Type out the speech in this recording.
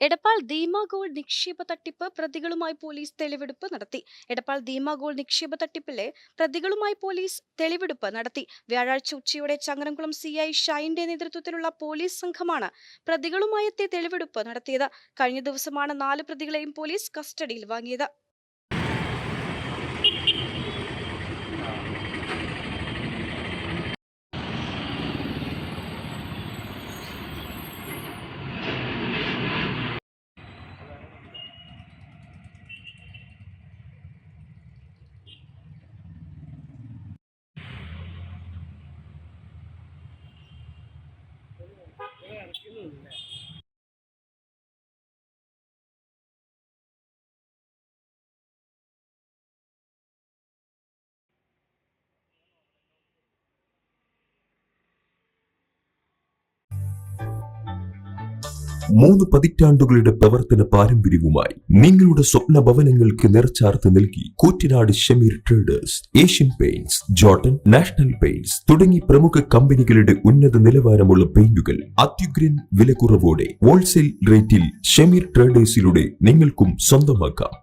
Edappal Deema gold നിക്ഷേപ തട്ടിപ്പ് പ്രതികളുമായി police തെളിവെടുപ്പ് നടത്തി. എടപ്പാൾ ദീമ ഗോൾഡ് നിക്ഷേപ തട്ടിപ്പിലെ പ്രതികളുമായി പോലീസ് തെളിവെടുപ്പ് നടത്തി. വ്യാഴാഴ്ച ഉച്ചയോടെ ചങ്ങരംകുളം CI ഷൈന്റെ നേതൃത്വത്തിലുള്ള പോലീസ് സംഘമാണ് പ്രതികളുമായി എത്തി തെളിവെടുപ്പ് നടത്തിയത്. കഴിഞ്ഞ ദിവസമാണ് 4 പ്രതികളെയും പോലീസ് കസ്റ്റഡിയിൽ വാങ്ങിയത്. മൂന്ന് പതിറ്റാണ്ടുകളുടെ പ്രവർത്തന പാരമ്പര്യവുമായി നിങ്ങളുടെ സ്വപ്ന ഭവനങ്ങൾക്ക് നിറച്ചാർത്ത് നൽകി Koottanad Shameer traders, Asian paints, Jordan, national paints തുടങ്ങി പ്രമുഖ കമ്പനികളുടെ ഉന്നത നിലവാരമുള്ള പെയിന്റുകൾ അത്യുഗ്രൻ വിലക്കുറവോടെ ഹോൾസെയിൽ റേറ്റിൽ ഷമീർ ട്രേഡേഴ്സിലൂടെ നിങ്ങൾക്കും സ്വന്തമാക്കാം.